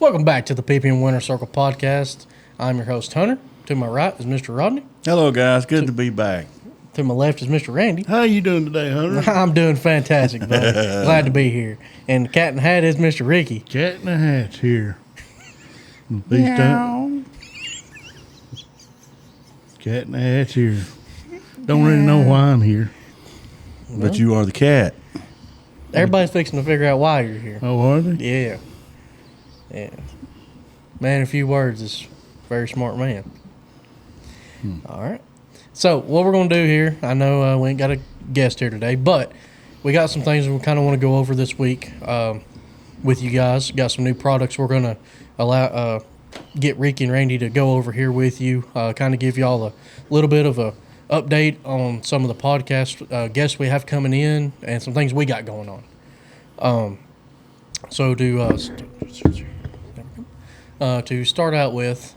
Welcome back to the PPM Winter Circle podcast. I'm your host, Hunter. To my right is Mr. Rodney. Hello, guys. Good to be back. To my left is Mr. Randy. How you doing today, Hunter? I'm doing fantastic, buddy. Glad to be here. And the cat in the hat is Mr. Ricky. Cat in the hat's here. Cat in the hat's here. Don't really know why I'm here. But you are the cat. Everybody's fixing to figure out why you're here. Oh, are they? Yeah. Yeah. Man, in a few words, is a very smart man. All right. So, what we're going to do here, I know we ain't got a guest here today, but we got some things we kind of want to go over this week with you guys. Got some new products we're going to get Ricky and Randy to go over here with you, kind of give y'all a little bit of a update on some of the podcast guests we have coming in and some things we got going on. So to start out with,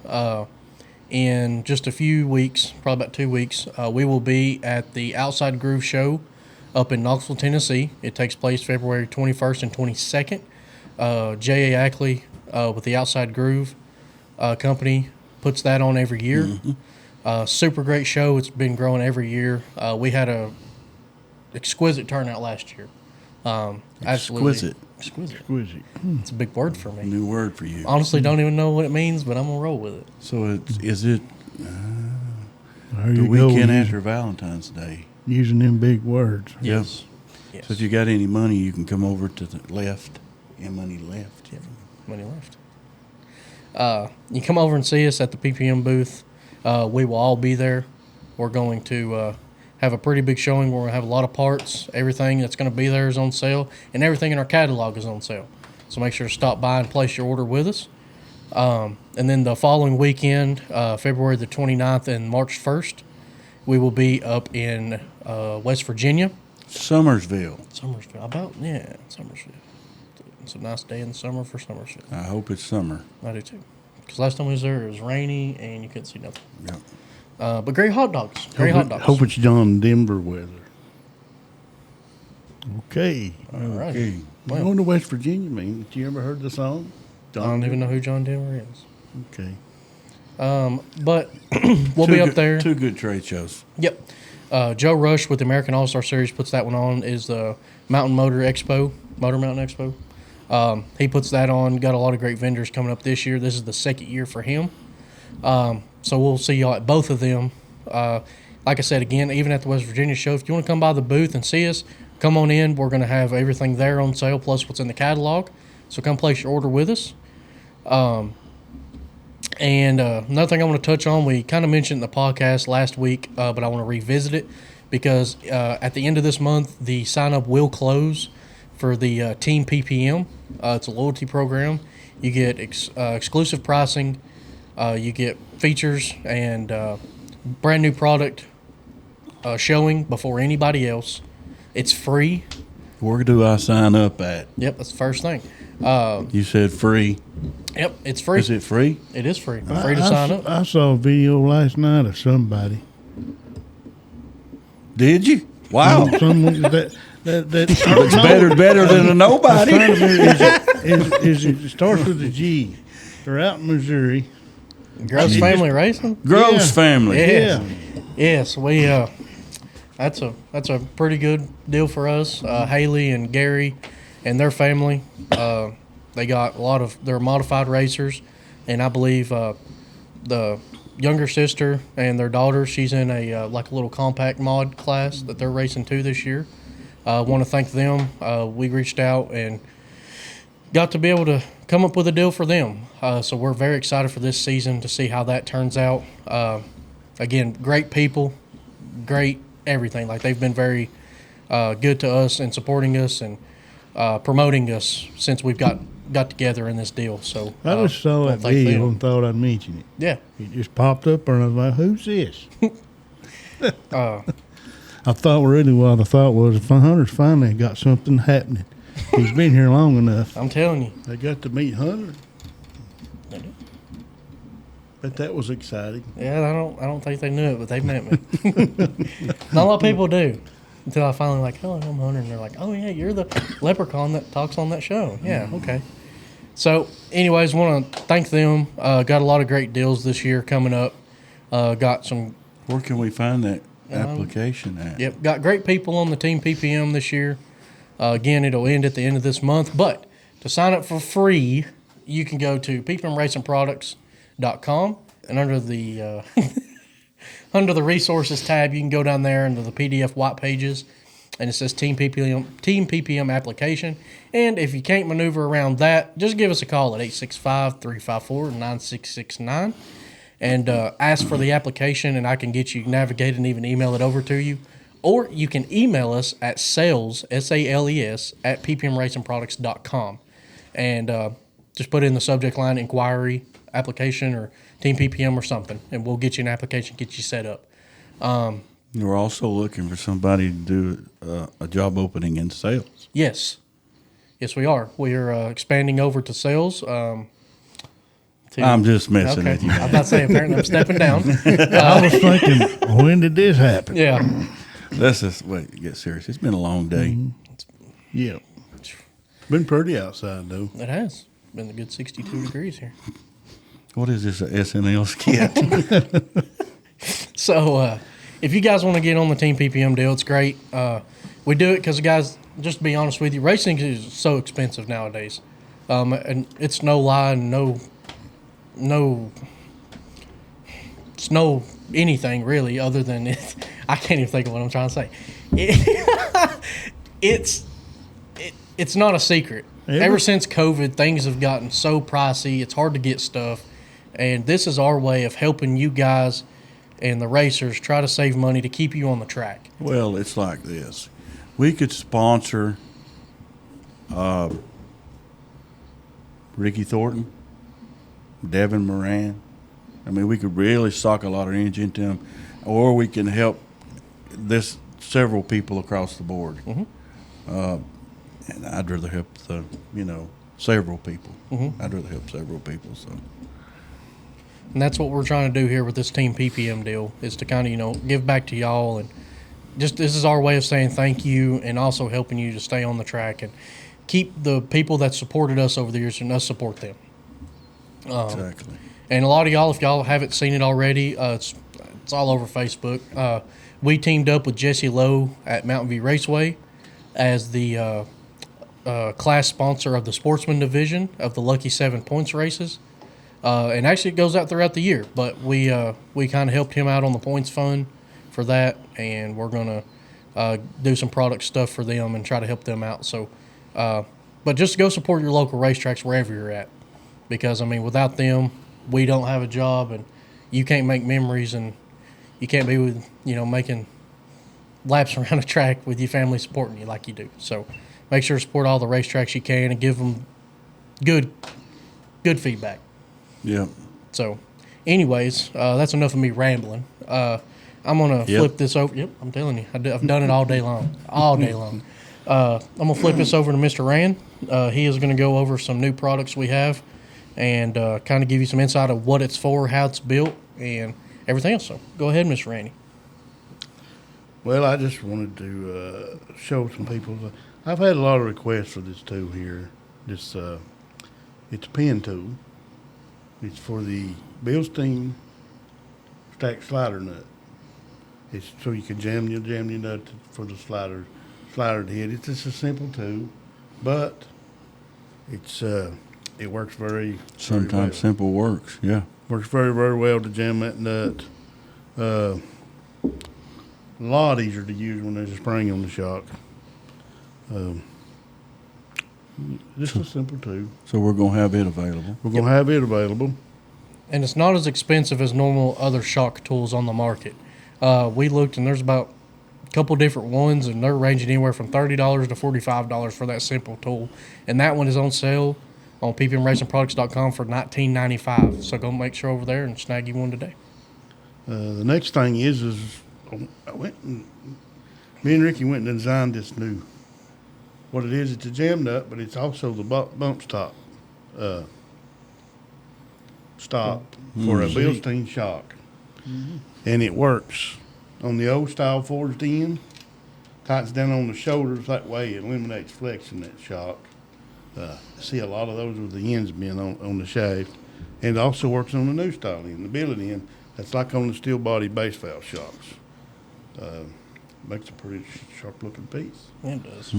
in just a few weeks, probably about 2 weeks, we will be at the Outside Groove Show up in Knoxville, Tennessee. It takes place February 21st and 22nd. J.A. Ackley with the Outside Groove company puts that on every year. Mm-hmm. Super great show. It's been growing every year. We had a exquisite turnout last year. Exquisite. Exquisite. It's a big word for me. New word for you. Honestly, don't even know what it means, but I'm going to roll with it. So is it the weekend after Valentine's Day? Using them big words. Yes. So if you got any money, you can come over to the left. And money left. Yeah, money left. You come over and see us at the PPM booth. We will all be there. We're going to have a pretty big showing where we have a lot of parts. Everything that's going to be there is on sale, and everything in our catalog is on sale. So make sure to stop by and place your order with us. And then the following weekend, February the 29th and March 1st, we will be up in West Virginia. Summersville. Summersville. It's a nice day in the summer for Summersville. I hope it's summer. I do too. Because last time we was there, it was rainy and you couldn't see nothing. Yep. But great hot dogs. Hope it's John Denver weather. Okay. All right. Okay. Well, going to West Virginia, man. Did you ever heard the song? I don't even know who John Denver is. Okay. But we'll be up there. 2 good trade shows. Yep. Joe Rush with the American All-Star Series puts that one on. Is the Mountain Motor Mountain Expo. He puts that on. Got a lot of great vendors coming up this year. This is the second year for him. So we'll see y'all at both of them. Like I said, again, even at the West Virginia show, if you want to come by the booth and see us, come on in. We're going to have everything there on sale, plus what's in the catalog. So come place your order with us. And another thing I want to touch on, we kind of mentioned in the podcast last week, but I want to revisit it because at the end of this month, the sign-up will close for the Team PPM. It's a loyalty program. You get exclusive pricing. You get features and brand new product showing before anybody else. It's free. Where do I sign up at? Yep, that's the first thing. You said free. Yep, it's free. Is it free? It is free. Free to sign up. I saw a video last night of somebody. Did you? Wow. Someone It's better than a nobody. It starts with a G. They're out in Missouri. Gross Family Racing? Gross Family. Yeah. Yes, we that's a pretty good deal for us. Haley and Gary and their family, they got a lot of their modified racers, and I believe the younger sister and their daughter, she's in a like a little compact mod class that they're racing too this year. I want to thank them. We reached out and got to be able to come up with a deal for them. So we're very excited for this season to see how that turns out. Again, great people, great everything. Like, they've been very good to us and supporting us and promoting us since we've got together in this deal. So I just saw that video and thought I'd mention it. Yeah. It just popped up and I was like, who's this? I thought really what I thought was if Hunter's finally got something happening. He's been here long enough. I'm telling you. They got to meet Hunter. But that was exciting. Yeah, I don't think they knew it, but they met me. Not a lot of people do. Until I finally like, hello, I'm Hunter. And they're like, oh, yeah, you're the leprechaun that talks on that show. Yeah, okay. So, anyways, want to thank them. Got a lot of great deals this year coming up. Got some. Where can we find that application at? Yep, got great people on the Team PPM this year. Again, it'll end at the end of this month. But to sign up for free, you can go to ppmracingproducts.com, and under the under the resources tab, you can go down there into the PDF white pages, and it says Team PPM application. And if you can't maneuver around that, just give us a call at 865-354-9669 and ask for the application, and I can get you navigated and even email it over to you. Or you can email us at sales, S-A-L-E-S, at ppmracingproducts.com. And just put in the subject line inquiry, application, or Team PPM or something, and we'll get you an application, get you set up. We're also looking for somebody to do a job opening in sales. Yes, we are. We are expanding over to sales. I'm just messing with you. I'm about to say, apparently I'm stepping down. I was thinking, when did this happen? Yeah. Let's just get serious. It's been a long day. Mm-hmm. Yeah. Been pretty outside, though. It has. Been a good 62 degrees here. What is this, a SNL skit? So, if you guys want to get on the Team PPM deal, it's great. We do it because, guys, just to be honest with you, racing is so expensive nowadays. And it's no lie, it's no anything really other than it. I can't even think of what I'm trying to say. It's not a secret. Ever since COVID, things have gotten so pricey. It's hard to get stuff. And this is our way of helping you guys and the racers try to save money to keep you on the track. Well, it's like this. We could sponsor Ricky Thornton, Devin Moran. I mean, we could really sock a lot of energy into them. Or we can help several people across the board. Mm-hmm. And I'd rather help several people. Mm-hmm. I'd rather help several people. So, and that's what we're trying to do here with this Team PPM deal, is to kind of, give back to y'all. And just this is our way of saying thank you, and also helping you to stay on the track and keep the people that supported us over the years and us support them. exactly. And a lot of y'all, if y'all haven't seen it already, it's all over Facebook. We teamed up with Jesse Lowe at Mountain View Raceway as the class sponsor of the sportsman division of the Lucky 7 points races. And actually it goes out throughout the year, but we kind of helped him out on the points fund for that, and we're going to do some product stuff for them and try to help them out. So, but just go support your local racetracks wherever you're at, because, without them, we don't have a job, and you can't make memories, and you can't be with, making laps around a track with your family supporting you like you do. So make sure to support all the racetracks you can and give them good feedback. Yeah. So anyways, that's enough of me rambling. I'm going to flip this over. Yep, I'm telling you. I've done it all day long. All day long. I'm going to flip this over to Mr. Rand. He is going to go over some new products we have and kind of give you some insight of what it's for, how it's built, and everything else. So go ahead, Mr. Randy. Well, I just wanted to show some people. I've had a lot of requests for this tool here. It's a pen tool. It's for the Bilstein stack slider nut. It's so you can jam your nut for the slider to hit. It's just a simple tool, but it works very Sometimes well. simple works. Yeah. Works very, very well to jam that nut. A lot easier to use when there's a spring on the shock. Just a simple tool. So we're going to have it available. We're going to have it available. And it's not as expensive as normal other shock tools on the market. We looked, and there's about a couple different ones, and they're ranging anywhere from $30 to $45 for that simple tool. And that one is on sale on ppmracingproducts.com for $19.95. So go make sure over there and snag you one today. The next thing is me and Ricky went and designed this new. What it is, it's a jam nut, but it's also the bump stop for a Bilstein shock. Mm-hmm. And it works on the old style forged end, tightens down on the shoulders. That way it eliminates flex in that shock. See a lot of those with the ends being on the shaft. And it also works on the new style end, the billet end. That's like on the steel body base valve shocks. Makes a pretty sharp looking piece. It does.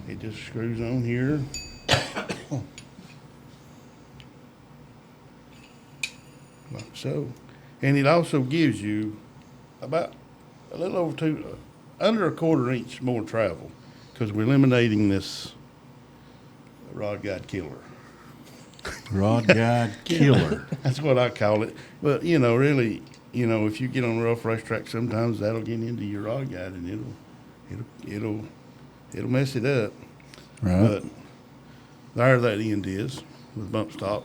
It just screws on here. Like so. And it also gives you about a little over under a quarter inch more travel because we're eliminating this rod guide killer. Rod guide killer. That's what I call it. But, really, if you get on a rough racetrack, sometimes that'll get into your rod guide and it'll mess it up. Right. But there that end is with bump stop.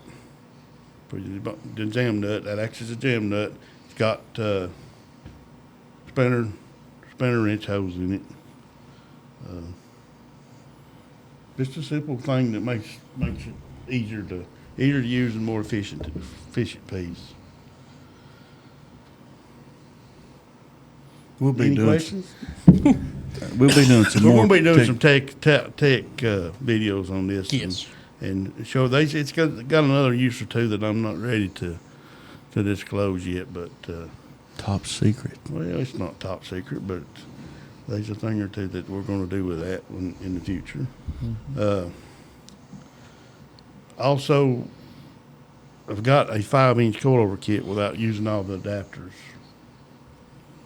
The jam nut, that acts as a jam nut. It's got spinner wrench holes in it. Just a simple thing that makes it easier to use and more efficient piece. We'll be Any doing questions? We'll be doing some We're more. going to be doing tech- some tech videos on this. Yes. And show it's got another use or two that I'm not ready to disclose yet, but top secret. well, it's not top secret, but there's a thing or two that we're going to do with that in the future. Also, I've got a 5-inch coilover kit without using all the adapters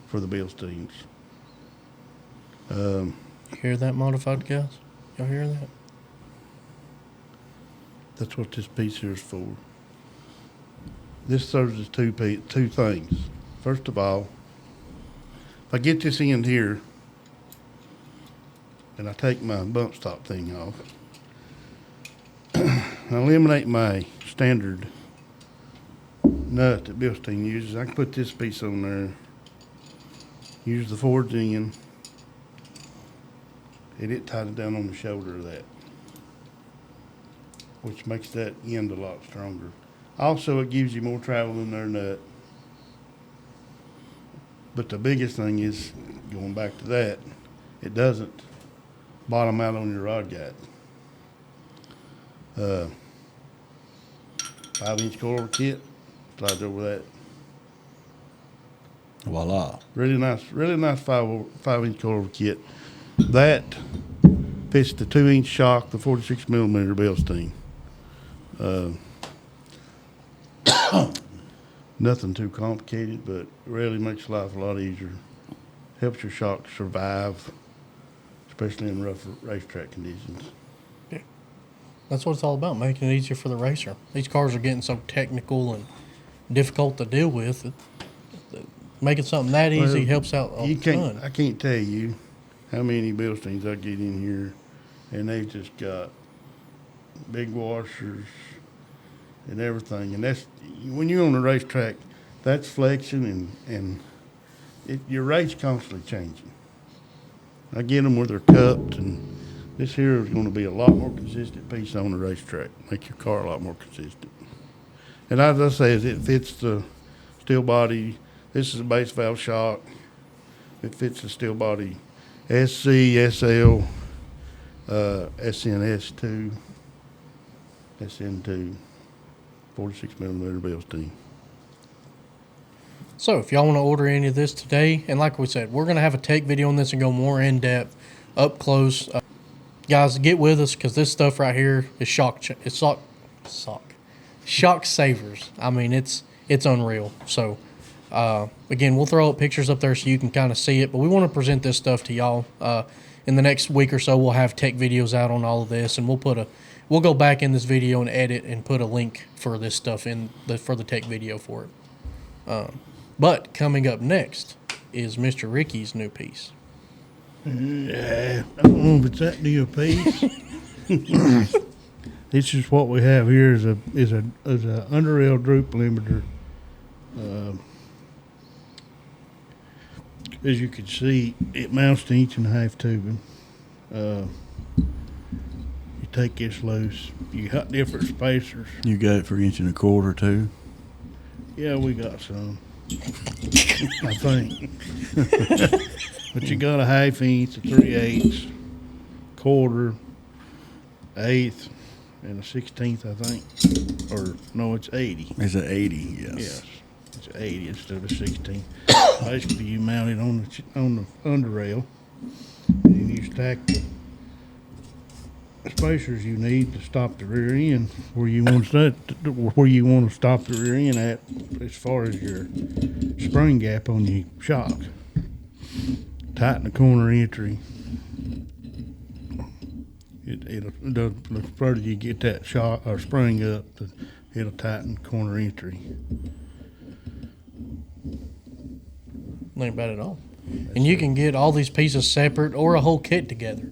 for the Bilsteins. You hear that, modified guys? Y'all hear that? That's what this piece here is for. This serves as two things. First of all, if I get this end here and I take my bump stop thing off, I eliminate my standard nut that Bilstein uses. I can put this piece on there, use the forged end, and it tied it down on the shoulder of that, which makes that end a lot stronger. Also, it gives you more travel in their nut. But the biggest thing is, going back to that, it doesn't bottom out on your rod guide. 5-inch coilover kit, slides over that. Voila. Really nice 5-inch coilover kit. That fits the 2-inch shock, the 46 millimeter Bilstein. Nothing too complicated, but really makes life a lot easier. Helps your shock survive, especially in rough racetrack conditions. That's what it's all about, making it easier for the racer. These cars are getting so technical and difficult to deal with. Making something that easy Well, helps out a ton. I can't tell you how many Bilsteins I get in here, and they've just got big washers and everything. And that's when you're on the racetrack, that's flexing and your rate's constantly changing. I get them where they're cupped, and this here is going to be a lot more consistent piece on the racetrack. Make your car a lot more consistent. And as I say, it fits the steel body. This is a base valve shock. It fits the steel body SC, SL, SNS2, SN2, 46 millimeter Bilstein. So if y'all want to order any of this today, and like we said, we're going to have a tech video on this and go more in depth, up close. Guys, get with us because this stuff right here is shock savers. I mean, it's unreal. So again, we'll throw up pictures up there so you can kind of see it. But we want to present this stuff to y'all. In the next week or so, we'll have tech videos out on all of this, and we'll go back in this video and edit and put a link for this stuff for the tech video for it. But coming up next is Mr. Ricky's new piece. Yeah, I don't know if it's that new a piece. This is what we have here is a under rail droop limiter. As you can see, it mounts to 1.5-inch tubing. You take this loose. You got different spacers. You got it for 1.25 inch too? Yeah, we got some. I think. But you got a 1/2 inch, a 3/8, quarter, eighth and a 16th, I think. Or no, it's 80. It's an 80, yes. Yes, it's 80 instead of 16. Basically, you mount it on the under rail, and then you stack the spacers you need to stop the rear end where you want to stop the rear end at, as far as your spring gap on your shock. Tighten the corner entry. The further you get that shock or spring up, it'll tighten corner entry. Ain't bad at all. And you can get all these pieces separate or a whole kit together.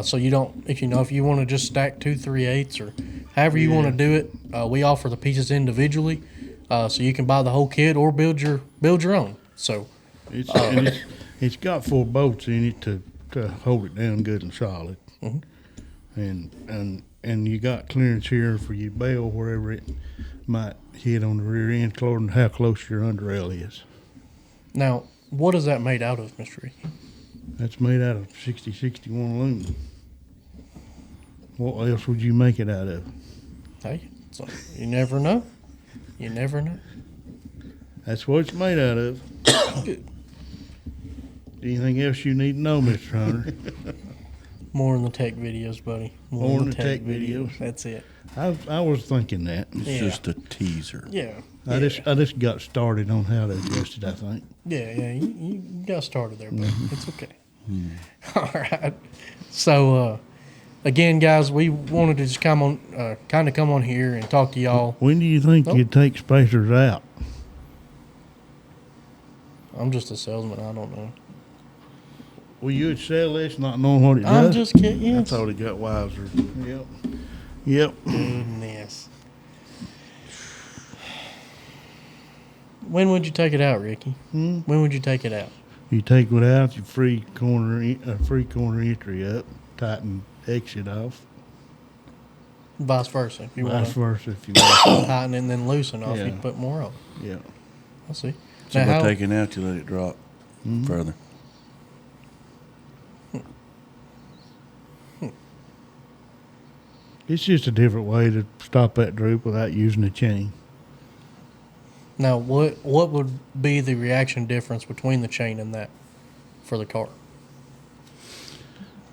So you don't, if you want to just stack 2 3/8 or however you want to do it, we offer the pieces individually. So you can buy the whole kit or build your own. So It's got 4 bolts in it to hold it down good and solid. Mhm. And you got clearance here for your bell wherever it might hit on the rear end, according to how close your under rail is. now, what is that made out of, Mr. Ricky? That's made out of 6061 aluminum. What else would you make it out of? Hey, so you never know. You never know. That's what it's made out of. Good. Anything else you need to know, Mr. Hunter? More in the tech videos, buddy. More in the tech videos. That's it. I was thinking that. It's Yeah. just a teaser. Yeah. I just got started on how to adjust it, I think. Yeah. You got started there, but it's okay. All right. So, again, guys, we wanted to just come on here and talk to y'all. When do you think you'd take spacers out? I'm just a salesman. I don't know. Well, you would sell this not knowing what it I'm does? just kidding. I Yes. thought it got wiser. Yep. Goodness. When would you take it out, Ricky? When would you take it out? You take it out, you free corner entry up, tighten exit off. Vice versa. If you Vice want versa if you want. to tighten and then loosen off, Yeah. you put more on. Yeah. I see. So Now, by how- taking out, you let it drop further. It's just a different way to stop that droop without using a chain. Now, what would be the reaction difference between the chain and that for the car?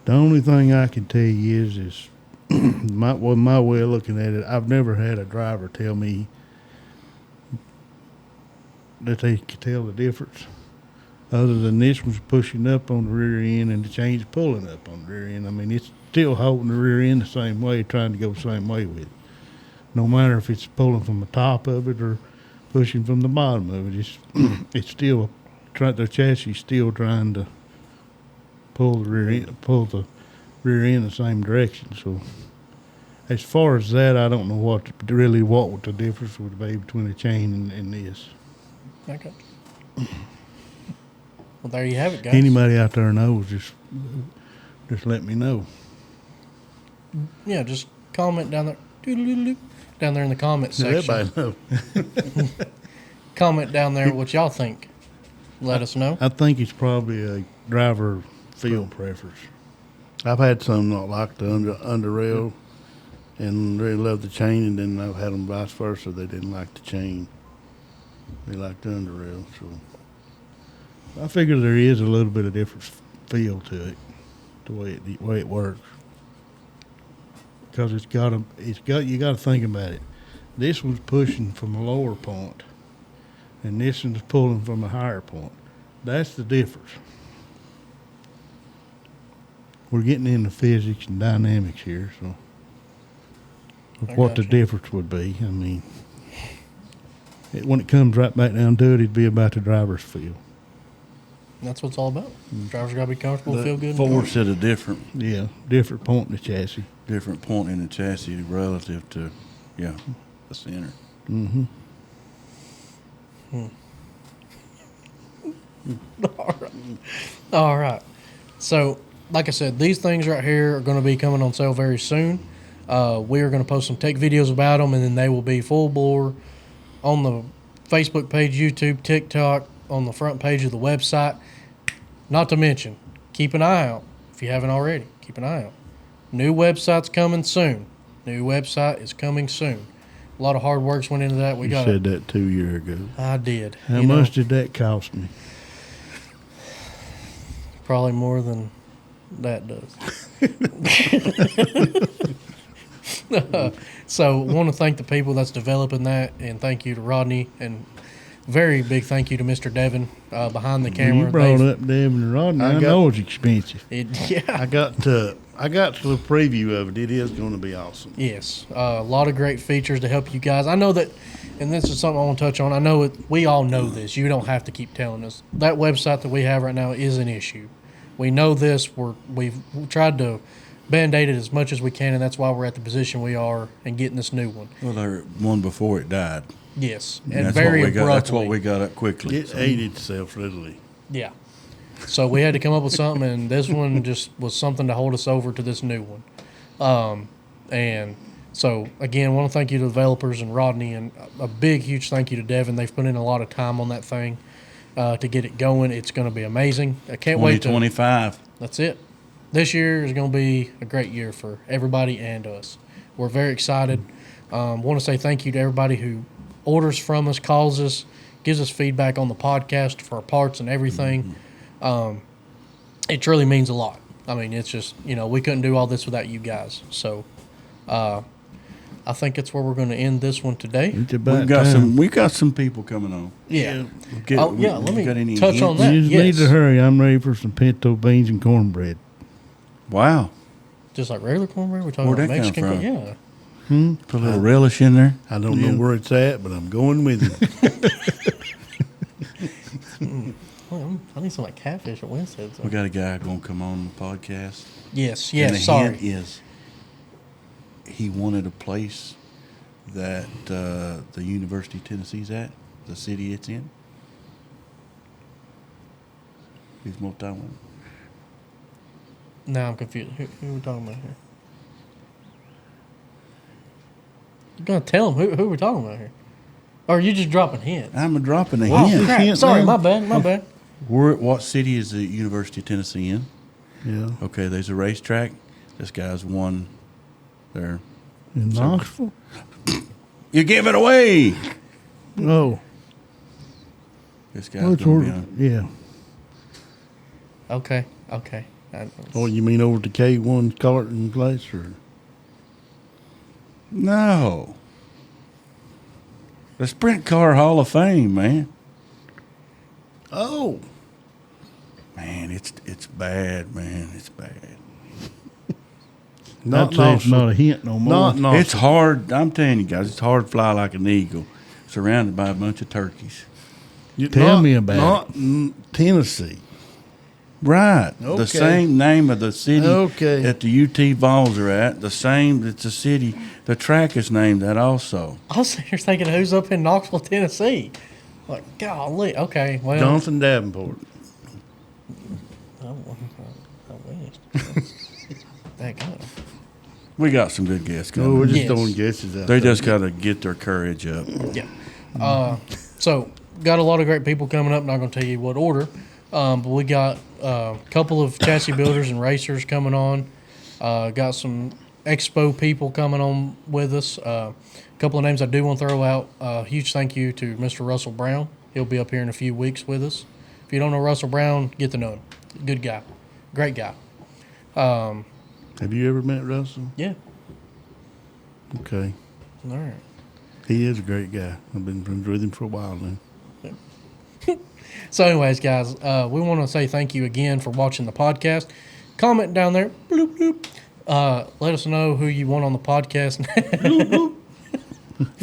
The only thing I can tell you is my way of looking at it, I've never had a driver tell me that they could tell the difference. Other than this one's pushing up on the rear end and the chain's pulling up on the rear end. I mean, it's still holding the rear end the same way, trying to go the same way with it. No matter if it's pulling from the top of it or pushing from the bottom of it, it's still the chassis still trying to pull the rear end the same direction. So, as far as that, I don't know what the difference would be between the chain and this. Okay. Well, there you have it, guys. Anybody out there knows, just let me know. Yeah, just comment down there. Doodle-doodle-doo. Down there in the comment section. Everybody knows. Comment down there what y'all think. Let us know. I think it's probably a driver feel preference. I've had some not like the under rail and really love the chain, and then I've had them vice versa. They didn't like the chain. They liked the under rail. So I figure there is a little bit of different feel to it, the way it works. Because you got to think about it. This one's pushing from a lower point, and this one's pulling from a higher point. That's the difference. We're getting into physics and dynamics here, so of what the gotcha. difference would be. I mean, when it comes right back down to it, it'd be about the driver's feel. That's what it's all about. Drivers got to be comfortable, feel good. in the car. Force at a different Point in the chassis. point in the chassis relative to, the center. Mm-hmm. All right. So, like I said, these things right here are going to be coming on sale very soon. We are going to post some tech videos about them, and then they will be full bore on the Facebook page, YouTube, TikTok, on the front page of the website. Not to mention, keep an eye out if you haven't already. Keep an eye out. New website's coming soon. New website is coming soon. A lot of hard work's went into that. We You got said that 2 years ago. I did. How You know, much did that cost me? probably more than that does. So want to thank the people that's developing that, and thank you to Rodney, and very big thank you to Mr. Devin behind the camera. You brought They've- up Devin and Rodney. I I got- know it's expensive. yeah. I got to the preview of it. It is going to be awesome. Yes, a lot of great features to help you guys. I know that, and this is something I want to touch on. I know we all know this. You don't have to keep telling us. That website that we have right now is an issue. We know this. We've tried to band-aid it as much as we can, and that's why we're at the position we are and getting this new one. Well, there one before it died. Yes, And and that's very what we got. abruptly. That's what we got up quickly. It ate itself literally. Yeah. So we had to come up with something, and this one just was something to hold us over to this new one. And so, again, I want to thank you to the developers and Rodney, and a big, huge thank you to Devin. They've put in a lot of time on that thing to get it going. It's going to be amazing. I can't wait to. 2025. That's it. This year is going to be a great year for everybody and us. We're very excited. Want to say thank you to everybody who orders from us, calls us, gives us feedback on the podcast for our parts and everything. It truly means a lot. I mean, it's just, we couldn't do all this without you guys. So I think it's where we're going to end this one today. It's about We got some people coming on. Yeah. Let Let me touch on that. You just need Yes. to hurry. I'm ready for some pinto beans and cornbread. Wow. Just like regular cornbread, we're talking Where'd about that come Mexican from? Yeah. Put a little relish in there. I don't know where it's at, but I'm going with you. Well, I need some like catfish or Wednesday. We got a guy going to come on the podcast. Yes, And the sorry. hint is he wanted a place that the University of Tennessee's at, the city it's in. He's multi-one. Now I'm confused. Who are we talking about here? You're going to tell them who we're talking about here. Or are you just dropping hints? I'm dropping a Oh, hint. crap. Hint, Sorry, man. my bad. What city is the University of Tennessee in? Yeah. Okay, there's a racetrack. This guy's won there. In Knoxville? You give it away. Oh. This guy's Well, it's going to be over, on. yeah. Okay. Oh, you mean over to K1 Carlton place? Or? No. The Sprint Car Hall of Fame, man. Oh. Man, it's bad, man. It's bad. That's That's not a hint no more. Not Knoxville. It's hard. I'm telling you guys, it's hard to fly like an eagle, surrounded by a bunch of turkeys. Tell me about not Tennessee. Right. Okay. The same name of the city Okay. that the UT Vols are at. The same. It's a city. The track is named that also. I was sitting here thinking, who's up in Knoxville, Tennessee? Like, golly. Okay, well. Jonathan Davenport. I wish. That kind of. We got some good guests No, we're coming. just Yes. throwing guesses out They there. just got to get their courage up. Yeah. So, got a lot of great people coming up. Not going to tell you what order, but we got a couple of chassis builders and racers coming on. Got some expo people coming on with us. A couple of names I do want to throw out. Huge thank you to Mr. Russell Brown. He'll be up here in a few weeks with us. If you don't know Russell Brown, get to know him. Good guy. Great guy. Have you ever met Russell? Yeah. Okay. All right. He is a great guy. I've been friends with him for a while now. So, anyways, guys, we want to say thank you again for watching the podcast. Comment down there. Bloop, bloop. Let us know who you want on the podcast.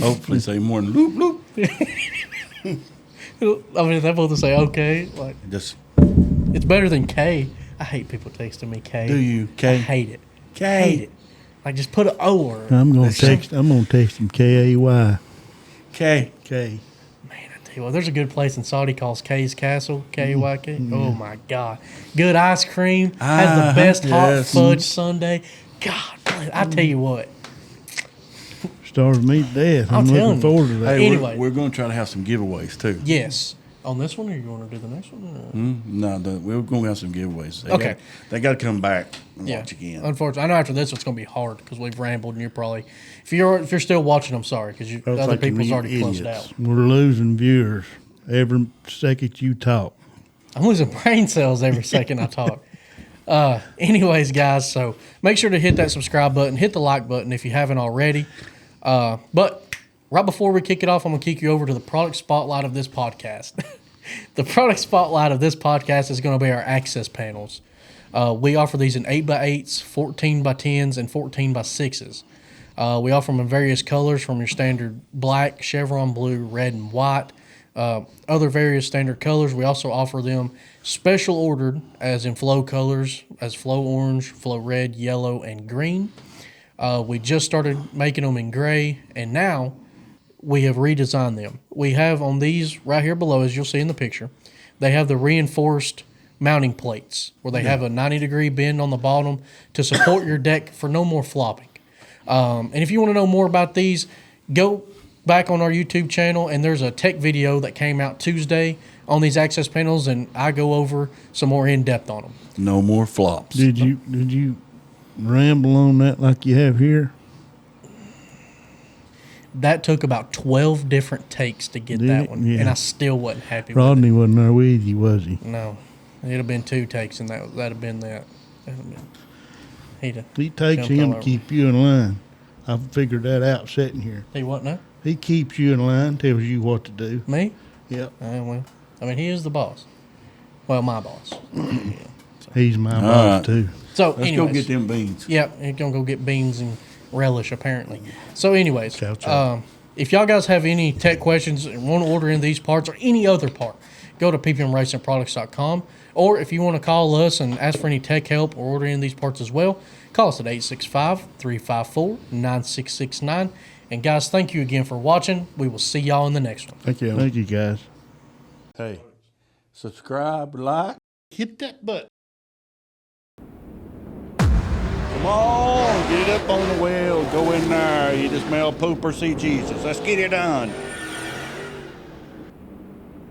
Hopefully, say more than loop loop. I mean, they're both to say okay. Like, Just it's better than K. I hate people texting me K. do you, I K? hate it. K. Hate it. Like, just put an O or I'm gonna That's text him KAY. K. Okay. man. I tell you what, there's a good place in Saudi called K's Castle. KYK. Oh my God, good ice cream. Has the best hot yes. fudge sundae. God, I tell you what. Starving me to death. I'm I'm telling looking you. forward to that. Hey, Anyway. we're going to try to have some giveaways too. Yes. On this one, or you want to do the next one? Or? No, we're going to have some giveaways. Okay. They got to come back and watch again. Unfortunately, I know after this it's going to be hard because we've rambled, and you're probably if you're still watching, I'm sorry because Sounds other like people's you already closed idiots. out. We're losing viewers every second you talk. I'm losing brain cells every second I talk. Anyways, guys, so make sure to hit that subscribe button, hit the like button if you haven't already. But right before we kick it off, I'm going to kick you over to the product spotlight of this podcast. The product spotlight of this podcast is going to be our access panels. We offer these in 8x8s, 14x10s, and 14x6s. We offer them in various colors from your standard black, chevron blue, red, and white. Other various standard colors. We also offer them special ordered as in flow colors, as flow orange, flow red, yellow, and green. We just started making them in gray, and now we have redesigned them. We have on these right here below, as you'll see in the picture, they have the reinforced mounting plates where they have a 90-degree bend on the bottom to support your deck for no more flopping. And if you want to know more about these, go back on our YouTube channel, and there's a tech video that came out Tuesday on these access panels, and I go over some more in-depth on them. No more flops. Did you ramble on that like you have here? That took about 12 different takes to get Did that it? one, Yeah. and I still wasn't happy with Rodney wasn't there with you, was he? it. No, it'd have been 2 takes, and that'd have been that. He takes him to keep you in line. I figured that out sitting here. He what now? He keeps you in line, tells you what to do. Me? Yep. Well, I mean, he is the boss. Well, my boss. He's my All boss, right. too. So, Let's anyways, go get them beans. Yep, he's gonna go get beans and relish apparently. So, anyways, Chow chow. if y'all guys have any tech questions and want to order in these parts or any other part, go to ppmracingproducts.com. Or if you want to call us and ask for any tech help or order in these parts as well, call us at 865-354-9669. And guys, thank you again for watching. We will see y'all in the next one. Thank you. Thank you, guys. Hey, subscribe, like. Hit that button. Come on, get it up on the wheel. Go in there. You just smell poop or see Jesus. Let's get it done.